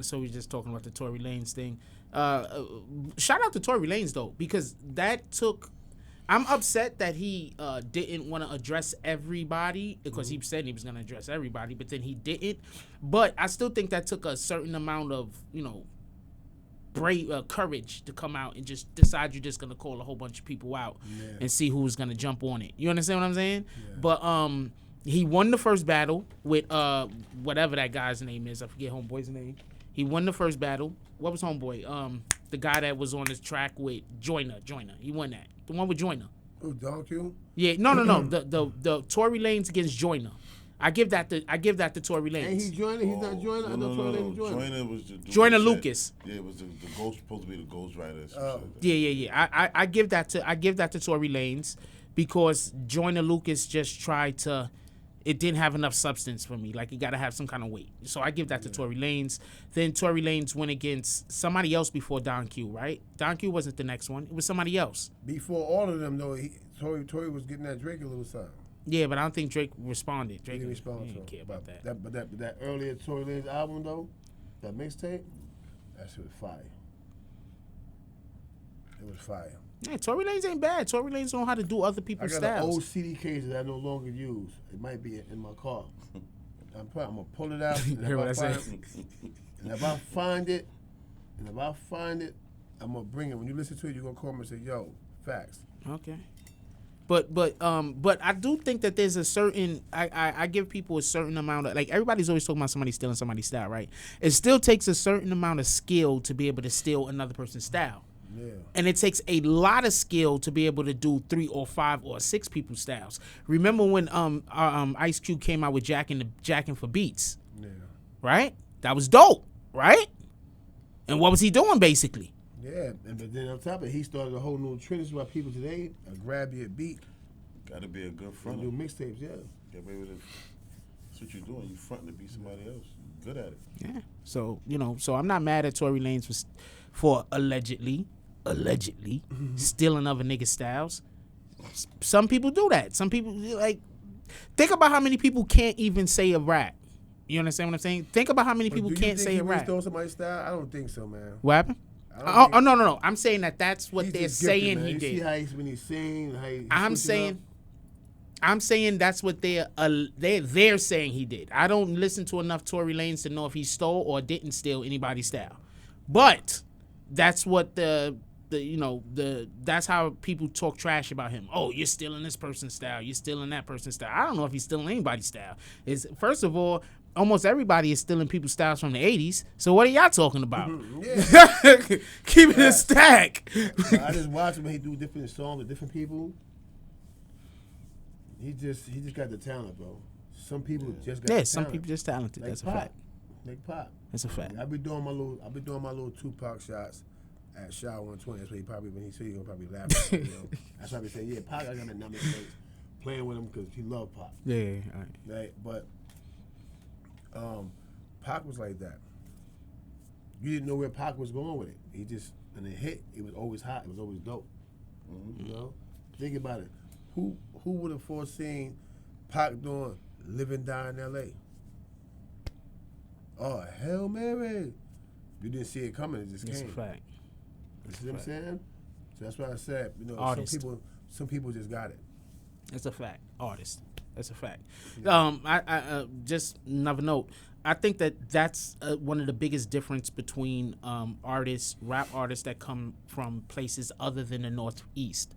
So we're just talking about the Tory Lanez thing. Shout out to Tory Lanez though, because that took. I'm upset that he didn't want to address everybody because he said he was going to address everybody, but then he didn't. But I still think that took a certain amount of, brave courage to come out and just decide you're just going to call a whole bunch of people out and see who's going to jump on it. You understand what I'm saying? Yeah. But he won the first battle with whatever that guy's name is. I forget homeboy's name. He won the first battle. What was homeboy? The guy that was on this track with Joyner. He won that. The one with Joyner. Oh, Don Q? Yeah, no. The Tory Lanez against Joyner. I give that to Tory Lanez. And he's Joyner? He's not Joyner? No. Joyner was the dude. Joyner Lucas. Yeah, it was the ghost, supposed to be the ghostwriter. Yeah. I give that to Tory Lanez because Joyner Lucas just tried to. It didn't have enough substance for me. Like, it got to have some kind of weight. So I give that to Tory Lanez. Then Tory Lanez went against somebody else before Don Q, right? Don Q wasn't the next one. It was somebody else. Before all of them, though, Tory was getting that Drake a little something. Yeah, but I don't think Drake responded. Drake didn't respond. He didn't care about that. But that earlier Tory Lanez album, though, that mixtape, that shit was fire. It was fire. Yeah, Tory Lanez ain't bad. Tory Lanez know how to do other people's styles. I got an old CD case that I no longer use. It might be in my car. I'm gonna pull it out. And if I find it, I'm gonna bring it. When you listen to it, you're gonna call me and say, "Yo, facts." Okay. But I do think that there's a certain I give people a certain amount of, like, everybody's always talking about somebody stealing somebody's style, right? It still takes a certain amount of skill to be able to steal another person's style. Yeah. And it takes a lot of skill to be able to do 3 or 5 or 6 people's styles. Remember when Ice Cube came out with Jackin' for Beatz? Yeah. Right? That was dope, right? And what was he doing basically? Yeah, but then on top of it, he started a whole new trend. This is why people today grab your beat. Got to be a good front. Do mixtapes, yeah. That's what you're doing. You fronting to be somebody else. You're good at it. Yeah. So I'm not mad at Tory Lanez for allegedly stealing other niggas' styles. Some people do that. Some people, like, think about how many people can't even say a rap. You understand what I'm saying? Think about how many people can't say a rap. Do you think he stole somebody's style? I don't think so, man. What happened? No. I'm saying that's what they're saying he did. You see how when he's singing, how he I'm saying that's what they're saying he did. I don't listen to enough Tory Lanez to know if he stole or didn't steal anybody's style. But that's what that's how people talk trash about him. Oh, you're stealing this person's style. You're stealing that person's style. I don't know if he's stealing anybody's style. First of all, almost everybody is stealing people's styles from the 80s. So what are y'all talking about? Yeah. Keep it a stack. I just watch him when he do different songs with different people. He just got the talent, bro. Some people just got the talent. Some people just talented. Like that's Pop. A fact. Like Pop. That's a fact. I be doing my little Tupac shots at Shaw 120. That's what when he see you, he'll probably laugh at me, That's why he say, yeah, Pac, I got a number of days playing with him because he loved Pac. Yeah, all right. But Pac was like that. You didn't know where Pac was going with it. He just, when it hit, it was always hot. It was always dope. Mm-hmm. You know? Think about it. Who would have foreseen Pac doing Live and Die in L.A.? Oh, Hail Mary. You didn't see it coming. It just came. It's a fact. You see what I'm saying? So that's why I said, some people just got it. That's a fact. Artist. That's a fact. Yeah. I just another note. I think that's one of the biggest difference between rap artists that come from places other than the Northeast.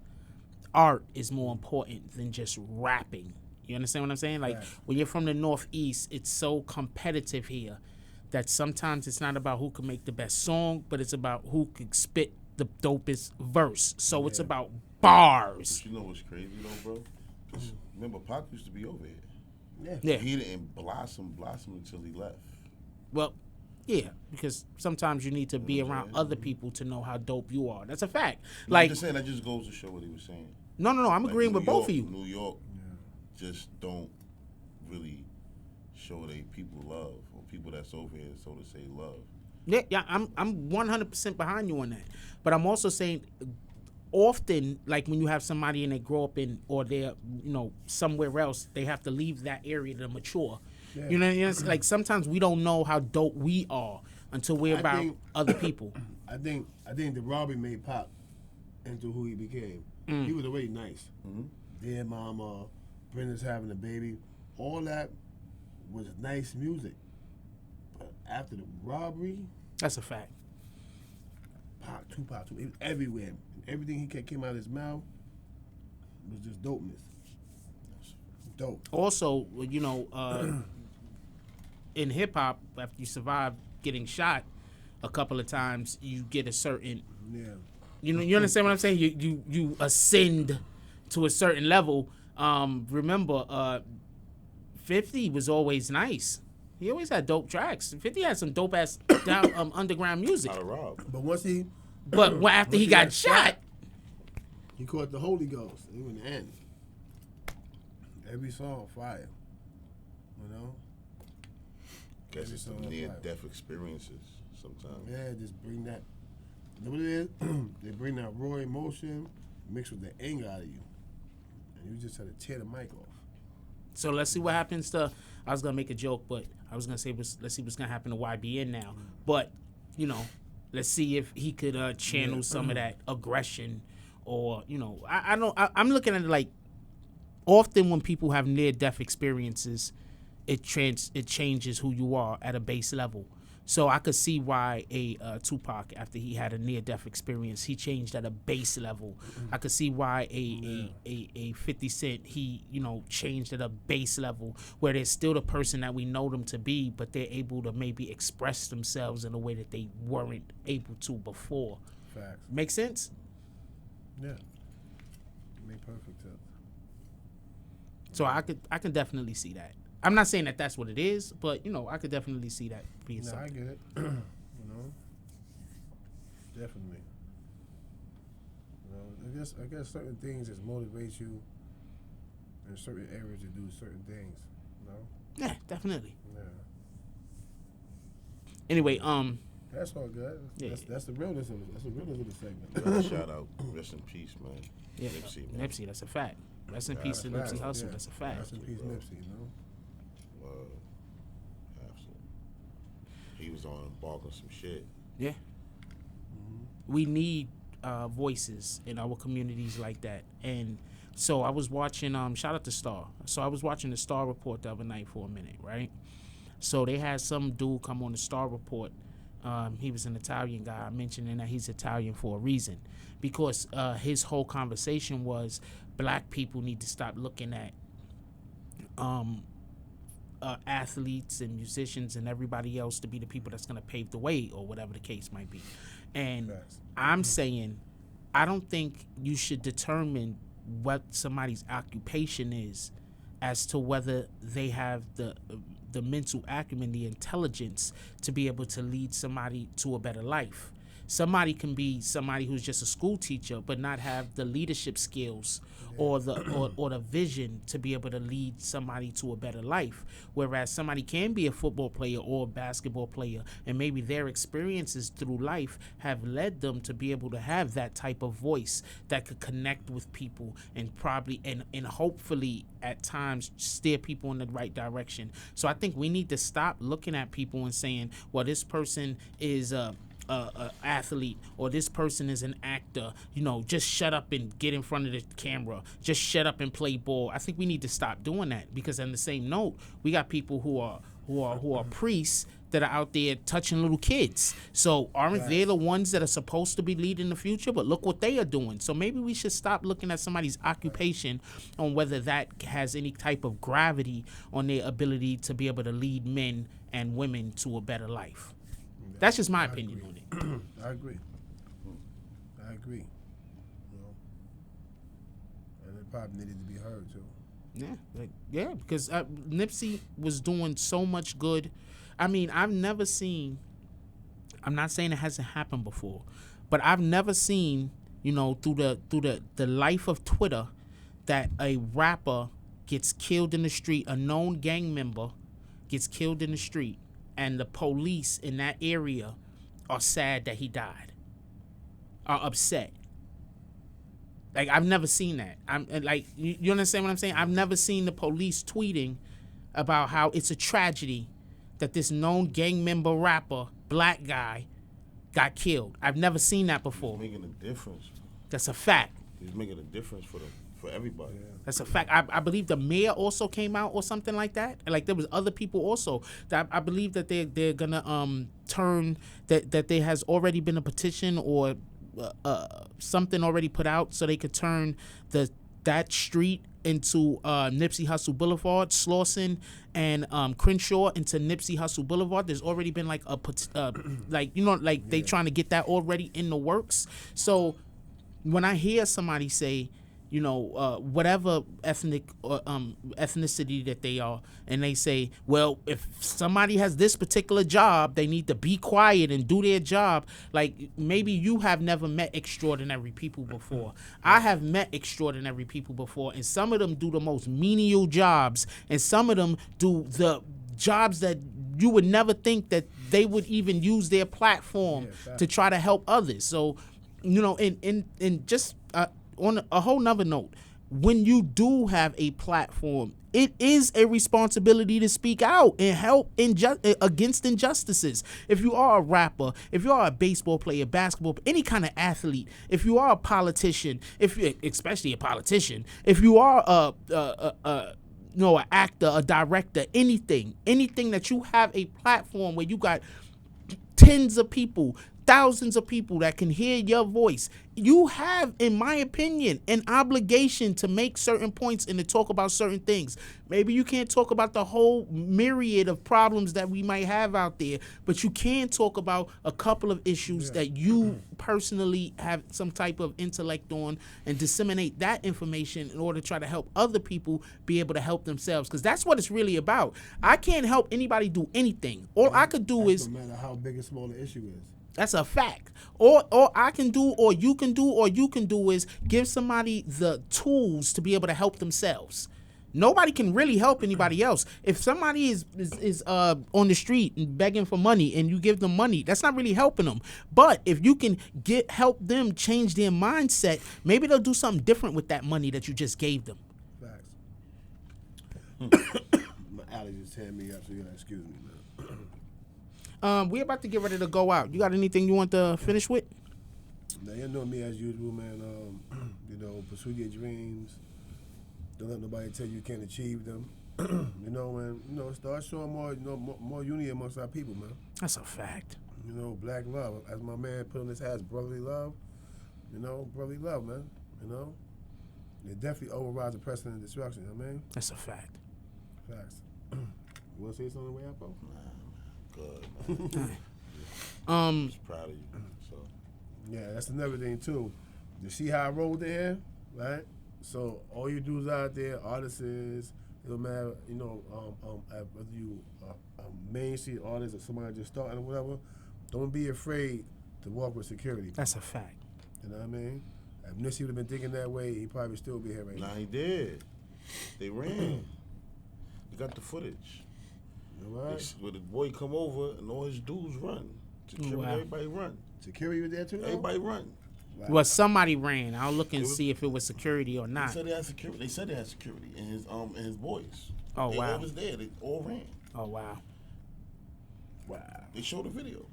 Art is more important than just rapping. You understand what I'm saying? Like, when you're from the Northeast, it's so competitive here that sometimes it's not about who can make the best song, but it's about who can spit the dopest verse. So it's about bars. But you know what's crazy though, bro? Because remember, Pac used to be over here. Yeah. He didn't blossom until he left. Well, yeah, because sometimes you need to be around other people to know how dope you are. That's a fact. I'm just saying, that just goes to show what he was saying. No, I'm agreeing with both of you. New York just don't really show they people love, or people that's over here, so to say, love. Yeah, I'm 100% behind you on that. But I'm also saying, often, like when you have somebody and they grow up in, or they're, somewhere else, they have to leave that area to mature. Yeah. You know, like sometimes we don't know how dope we are until we're about other people. I think the robbery made Pac into who he became. He was already nice. Dear Mama, Brenda's having a baby, all that was nice music. But after the robbery, That's a fact. Tupac, it was everywhere. Everything he came out of his mouth was just dopeness. Dope. Also, you know, in hip hop, after you survive getting shot a couple of times, you get a certain. Yeah. You know, you understand what I'm saying? You ascend to a certain level. Remember, 50 was always nice. He always had dope tracks. 50 had some dope ass underground music. Not a rob. But once he. But after he got shot, he caught the Holy Ghost. It was the end. Every song fire. You know? Guess it's some near-death experiences sometimes. Yeah, just bring that. You know what it is? They bring that raw emotion mixed with the anger out of you. And you just had to tear the mic off. so let's see what happens to. I was gonna make a joke, but I was gonna say let's see what's gonna happen to YBN now. But you know, let's see if he could channel some of that aggression, or you know, I'm looking at it like often when people have near-death experiences, it changes who you are at a base level. So I could see why a Tupac, after he had a near-death experience, he changed at a base level. I could see why a 50 Cent, he, you know, changed at a base level where they're still the person that we know them to be, but they're able to maybe express themselves in a way that they weren't able to before. Facts. Make sense? Yeah. Make perfect sense. So I can definitely see that. I'm not saying that that's what it is, but you know, I could definitely see that being No, I something. get it. You know, definitely. You know, I guess certain things just motivate you in certain areas to do certain things. You know. Yeah, definitely. Yeah. Anyway, That's all good. Yeah. That's the realness of the segment. Shout out, rest in peace, man. yeah, Nipsey, man. Nipsey, that's a fact. Rest in peace to Facts, Nipsey Hussle, yeah. that's a fact. Rest in peace, Nipsey. You know. Absolutely. He was on barking some shit. Yeah. We need voices in our communities like that. And so I was watching, shout out to Star. So I was watching the Star Report the other night for a minute, right? So they had some dude come on the Star Report. He was an Italian guy, mentioning that he's Italian for a reason. Because his whole conversation was black people need to stop looking at athletes and musicians and everybody else to be the people that's going to pave the way, or whatever the case might be. And I'm saying, I don't think you should determine what somebody's occupation is as to whether they have the mental acumen, the intelligence to be able to lead somebody to a better life. Somebody can be somebody who's just a school teacher but not have the leadership skills or the vision to be able to lead somebody to a better life. Whereas somebody can be a football player or a basketball player, and maybe their experiences through life have led them to be able to have that type of voice that could connect with people and probably and hopefully at times steer people in the right direction. So I think we need to stop looking at people and saying, well, this person is a athlete, or this person is an actor, you know, just shut up and get in front of the camera, just shut up and play ball. I think we need to stop doing that, because on the same note, we got people who are priests that are out there touching little kids. So aren't they the ones that are supposed to be leading the future? But look what they are doing. So maybe we should stop looking at somebody's occupation on whether that has any type of gravity on their ability to be able to lead men and women to a better life. That's just my opinion on it. I agree. You know, and it probably needed to be heard too. Yeah, because Nipsey was doing so much good. I mean, I've never seen. I'm not saying it hasn't happened before, but I've never seen, you know, through the life of Twitter, that a rapper gets killed in the street, a known gang member gets killed in the street, and the police in that area are sad that he died, are upset. Like, I've never seen that. I'm like, you understand what I'm saying? I've never seen the police tweeting about how it's a tragedy that this known gang member rapper black guy got killed. I've never seen that before. He's making a difference. That's a fact. He's making a difference for everybody. Yeah. That's a fact. I believe the mayor also came out or something like that. Like there was other people also that I believe that they're gonna turn that there has already been a petition or something already put out so they could turn that street into Nipsey Hussle Boulevard, Slauson and Crenshaw into Nipsey Hussle Boulevard. There's already been like they trying to get that already in the works. So when I hear somebody say, you know, whatever ethnicity that they are, and they say, well, if somebody has this particular job, they need to be quiet and do their job. Like, maybe you have never met extraordinary people before. I have met extraordinary people before, and some of them do the most menial jobs, and some of them do the jobs that you would never think that they would even use their platform to try to help others. So, you know, and just on a whole nother note, when you do have a platform, it is a responsibility to speak out and help against injustices. If you are a rapper, if you are a baseball player, basketball, any kind of athlete, if you are a politician, especially a politician, if you are an actor, a director, anything that you have a platform where you got tens of people, thousands of people that can hear your voice, you have, in my opinion, an obligation to make certain points and to talk about certain things. Maybe you can't talk about the whole myriad of problems that we might have out there, but you can talk about a couple of issues that you personally have some type of intellect on and disseminate that information in order to try to help other people be able to help themselves, because that's what it's really about. I can't help anybody do anything. All I could do is, no matter how big or small the issue is. That's a fact. Or I can do, or you can do is give somebody the tools to be able to help themselves. Nobody can really help anybody else. If somebody is on the street and begging for money and you give them money, that's not really helping them. But if you can help them change their mindset, maybe they'll do something different with that money that you just gave them. Facts. My allergies tearing me up, so you gotta excuse me, man. We're about to get ready to go out. You got anything you want to finish with? Now, you know me as usual, man. Pursue your dreams. Don't let nobody tell you can't achieve them. Start showing more unity amongst our people, man. That's a fact. Black love. As my man put on his hat, brotherly love. Brotherly love, man. It definitely overrides the precedent and destruction, you know what I mean? That's a fact. Facts. You want to say something way up, bro? Good, man. Just proud of you. So. Yeah, that's another thing too. You see how I rolled there, right? So all you dudes out there, artists, it don't matter, whether you a mainstream artist or somebody just starting or whatever, don't be afraid to walk with security. That's a fact. You know what I mean? If Nipsey would have been thinking that way, he'd probably still be here right now. Nah, he did. They ran. They got the footage. Right. When the boy come over and all his dudes run. Security, everybody run. Security was there too? Everybody run. Wow. Well, somebody ran. I'll look and see if it was security or not. They said they had security. They said they had security and his boys. Oh, they wow. They all was there. They all ran. Oh, wow. Wow. They showed the video.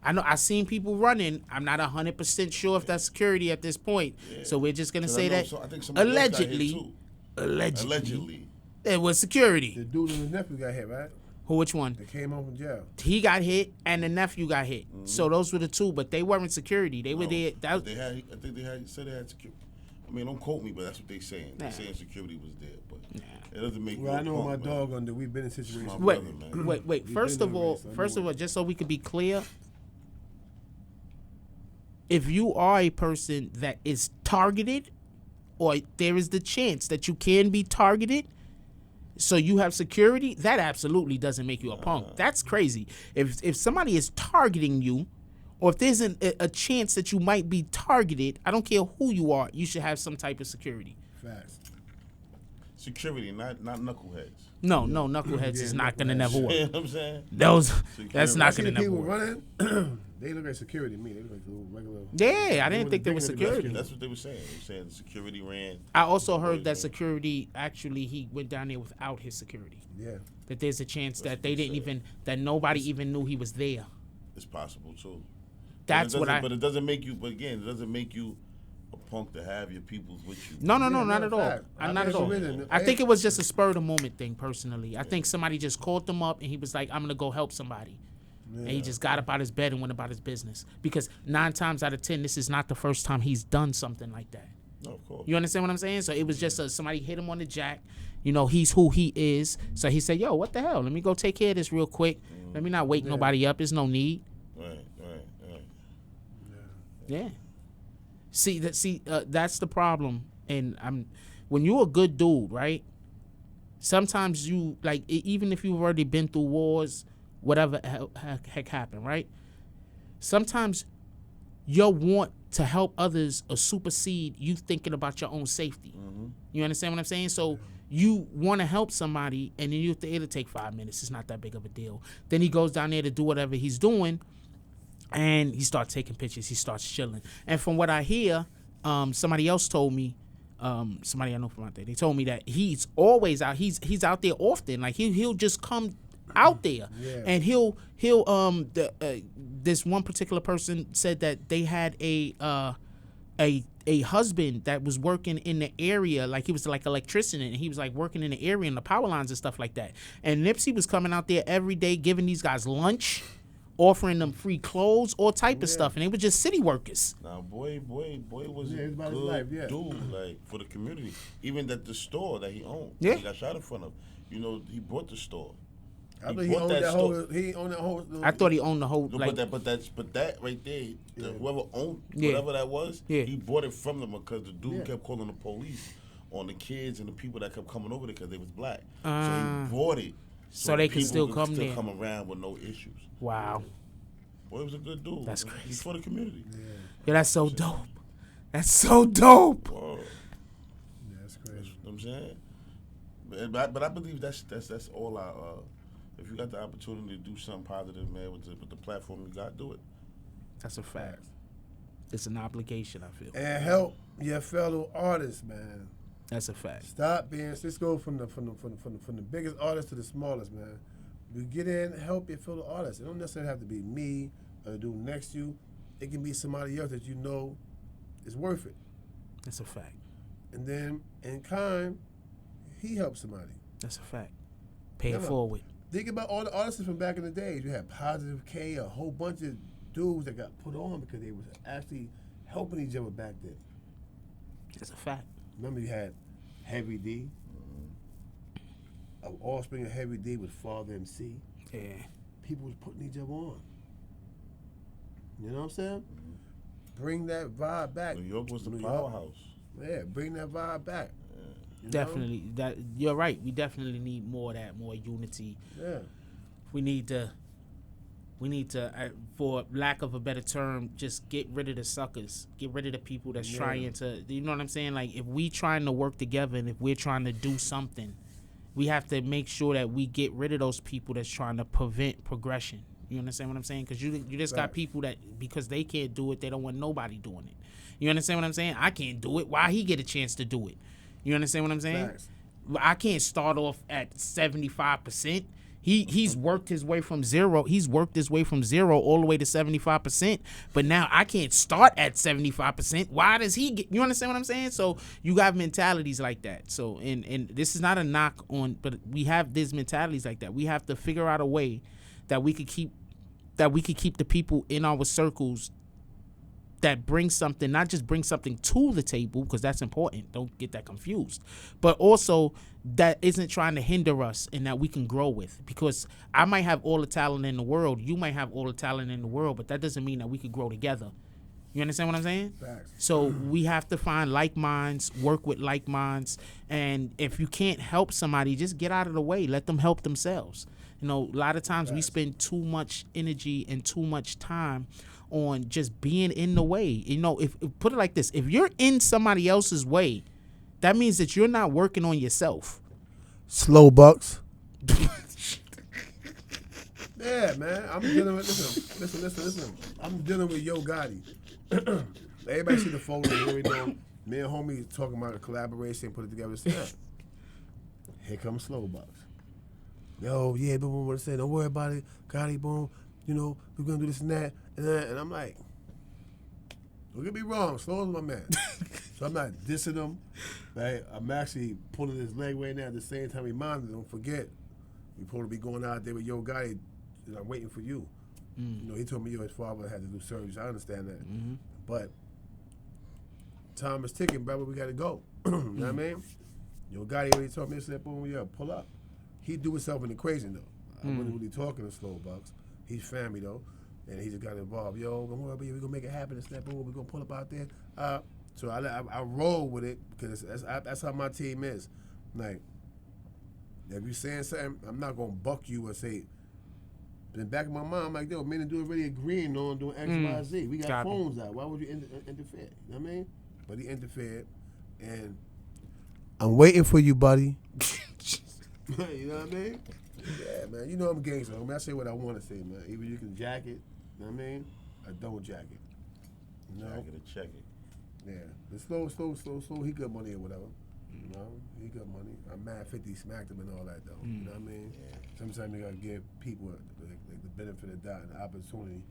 I know. I seen people running. I'm not 100% sure if that's security at this point. Yeah. So we're just gonna say that I think allegedly, it was security. The dude and his nephew got hit, right? Which one? They came home from jail. He got hit, and the nephew got hit. Mm-hmm. So those were the two, but they weren't security. They were there. I think they said they had security. I mean, don't quote me, but that's what they saying. They're saying security was there, but it doesn't make. Well, I know my dog under. We've been in situations. Wait. First of all, just so we could be clear, if you are a person that is targeted, or there is the chance that you can be targeted, so you have security, that absolutely doesn't make you a punk. That's crazy. If somebody is targeting you, or if there's a chance that you might be targeted, I don't care who you are, you should have some type of security. Facts. Security, not knuckleheads. No, knuckleheads is not gonna never work. You know what I'm saying? That's not gonna never work. Running, they look like security to me. They look like regular. Yeah, I didn't think they were security. That's what they were saying. They were saying the security ran. I also heard that security, actually, he went down there without his security. Yeah. That there's a chance that they didn't even, that nobody even knew he was there. It's possible too. That's what But it doesn't make you. But again, it doesn't make you a punk to have your peoples with you. No, Yeah, not at all. fact. Not at all. I think it was just a spur of the moment thing. Personally, I think somebody just called them up and he was like, "I'm gonna go help somebody." And he just got up out his bed and went about his business. Because 9 times out of 10, this is not the first time he's done something like that. No, of course. You understand what I'm saying? So it was just somebody hit him on the jack. You know, he's who he is. So he said, yo, what the hell? Let me go take care of this real quick. Let me not wake nobody up. There's no need. Right. Yeah. See, that's the problem. And when you're a good dude, right? Sometimes you, like, even if you've already been through wars, whatever heck happened, right? Sometimes your want to help others or supersede you thinking about your own safety. You understand what I'm saying? So you want to help somebody, and then you think it'll take 5 minutes. It's not that big of a deal. Then he goes down there to do whatever he's doing, and he starts taking pictures. He starts chilling. And from what I hear, somebody else told me, somebody I know from out there, they told me that he's always out. He's out there often. Like he'll just come out there, and he'll this one particular person said that they had a husband that was working in the area, like he was like electrician, and he was like working in the area and the power lines and stuff like that. And Nipsey was coming out there every day, giving these guys lunch, offering them free clothes, all type of stuff, and they were just city workers. Now, boy was a about his good life, dude, like for the community. Even at the store that he owned, Yeah. he got shot in front of. You know, he bought the store. I thought he owned that whole. He owned that whole. I thought he owned the whole. No, Like, but that right there, whoever owned Yeah. whatever that was, Yeah. he bought it from them because the dude kept calling the police on the kids and the people that kept coming over there because they was black. So he bought it so they could people still could come still there. come around with no issues. Wow. Boy, he was a good dude. That's He's crazy. for the community. Yeah, that's so dope. That's so dope. Whoa. That's You crazy. know what I'm saying? But I believe that's all our. If you got the opportunity to do something positive, man, with the platform you got, do it. That's a fact. It's an obligation, I feel. And help your fellow artists, man. That's a fact. Stop being. Let's go from the biggest artist to the smallest, man. You get in, help your fellow artists. It don't necessarily have to be me or the dude next to you. It can be somebody else that you know is worth it. That's a fact. And then in kind, he helps somebody. That's a fact. Pay it Yeah. forward. Think about all the artists from back in the days. You had Positive K, a whole bunch of dudes that got put on because they was actually helping each other back then. That's a fact. Remember you had Heavy D. An offspring of Heavy D was Father MC. Yeah. People was putting each other on. You know what I'm saying? Bring that vibe back. New York was the New York. powerhouse. Yeah, bring that vibe back. You know? Definitely. That you're right. We definitely need more of that, more unity. Yeah. We need to, for lack of a better term, just get rid of the suckers. Get rid of the people that's trying to, you know what I'm saying? Like, if we trying to work together and if we're trying to do something, we have to make sure that we get rid of those people that's trying to prevent progression. You understand what I'm saying? Because you just got people that, because they can't do it, they don't want nobody doing it. You understand what I'm saying? I can't do it. Why he get a chance to do it? You understand what I'm saying? Facts. I can't start off at 75%. He's worked his way from zero. He's worked his way from zero all the way to 75%. But now I can't start at 75%. Why does he get? You understand what I'm saying? So you got mentalities like that. So and this is not a knock on, but we have these mentalities like that. We have to figure out a way that we could keep the people in our circles that bring something, not just bring something to the table, because that's important. Don't get that confused. But also that isn't trying to hinder us and that we can grow with. Because I might have all the talent in the world. You might have all the talent in the world, but that doesn't mean that we could grow together. You understand what I'm saying? Facts. So we have to find like minds, work with like minds. And if you can't help somebody, just get out of the way. Let them help themselves. You know, a lot of times we spend too much energy and too much time on just being in the way. You know, if put it like this, if you're in somebody else's way, that means that you're not working on yourself. Slow bucks. Yeah, man. I'm dealing with listen. I'm dealing with Yo Gotti. Everybody see the photo. Here know. Me and homie talking about a collaboration, put it together. Yeah. Here comes Slow Bucks. Yo, yeah, boom, what to say? Don't worry about it. Gotti, boom. you know, we're gonna do this and that, and I'm like, don't get me wrong, Slow is my man. So I'm not dissing him. Right? I'm actually pulling his leg right now at the same time. Reminding him, don't forget, we supposed to be going out there with Yo Gotti, and I'm waiting for you. You know, he told me his father had to do surgery. So I understand that, but time is ticking, brother. We gotta go. You know what I mean? Yo Gotti already told me, he said, boom, yeah, pull up. He do himself in the equation though. I wasn't really talking to Slow Bucks. He's family though, and he just got involved. Yo, don't worry about it. We gonna make it happen. And step boom, we gonna pull up out there. So I roll with it because that's how my team is. Like, if you saying something, I'm not gonna buck you or say. In the back of my mind, I'm like, yo, men and do already agreeing on doing X, Y, Z. We got phones out. Why would you interfere? You know what I mean? But he interfered, and I'm waiting for you, buddy. You know what I mean? Yeah, man. You know I'm a gangster. I mean, I say what I want to say, man. Either you can jack it, you know what I mean? Or don't jack it. You know? Jack it or check it. Yeah. The slow, he good money or whatever. You know? He good money. I'm mad 50 smacked him and all that, though. You know what I mean? Yeah. Sometimes you got to give people the benefit of the doubt and the opportunity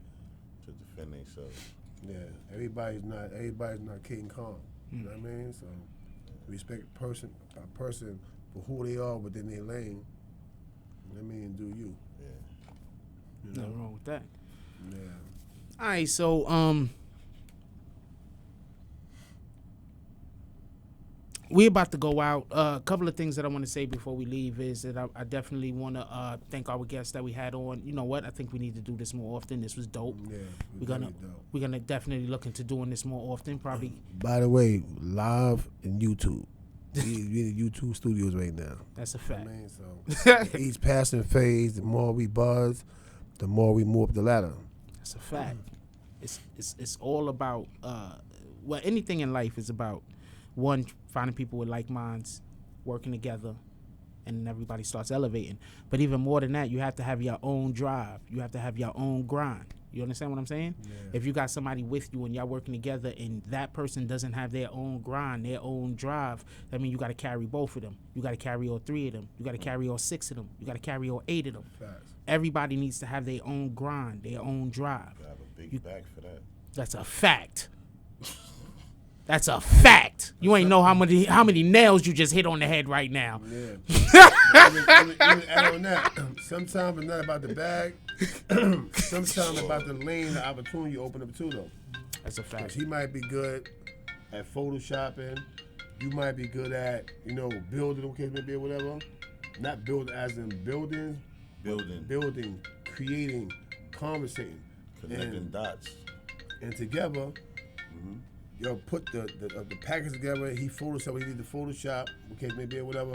To defend themselves. Yeah, everybody's not King Kong. You know what I mean? So respect a person for who they are within their lane. You know what I mean? Do you? Yeah. You know? Nothing wrong with that. Yeah. All right, so we're about to go out. A couple of things that I want to say before we leave is that I definitely want to thank our guests that we had on. You know what? I think we need to do this more often. This was dope. Yeah. We're gonna definitely look into doing this more often. Probably. By the way, live and YouTube. We're in the YouTube studios right now. That's a fact. You know what I mean? So each passing phase, the more we buzz, the more we move up the ladder. That's a fact. It's all about well, anything in life is about one, finding people with like minds, working together, and then everybody starts elevating. But even more than that, you have to have your own drive. You have to have your own grind. You understand what I'm saying? Yeah. If you got somebody with you and y'all working together and that person doesn't have their own grind, their own drive, that means you got to carry both of them. You got to carry all 3 of them. You got to carry all 6 of them. You got to carry all 8 of them. Facts. Everybody needs to have their own grind, their own drive. You have a big back for that. That's a fact. That's a fact. You ain't know how many nails you just hit on the head right now. Yeah. even add on that, sometimes it's not about the bag. Sometimes about the lane, the opportunity you open up to, though. That's a fact. He might be good at photoshopping. You might be good at, building, okay, maybe or whatever. Not build as in buildings. Building, creating, conversating. Connecting dots. And together, yo, put the package together. He Photoshop what he did to Photoshop, okay, maybe or whatever.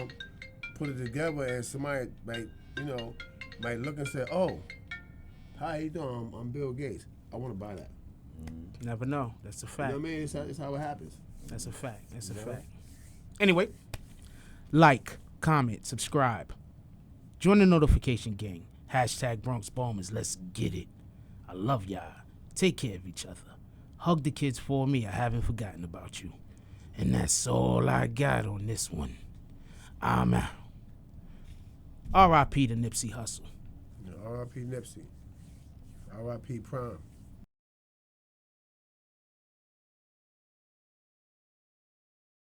Put it together, and somebody might look and say, "Oh, hi, how you doing? I'm Bill Gates. I want to buy that." Never know. That's a fact. You know what I mean? It's how it happens. That's a fact. That's a fact. Anyway, like, comment, subscribe. Join the notification gang. # Bronx Bombers. Let's get it. I love y'all. Take care of each other. Hug the kids for me. I haven't forgotten about you. And that's all I got on this one. I'm out. R.I.P. to Nipsey Hussle. R.I.P. Nipsey. R.I.P. Prime.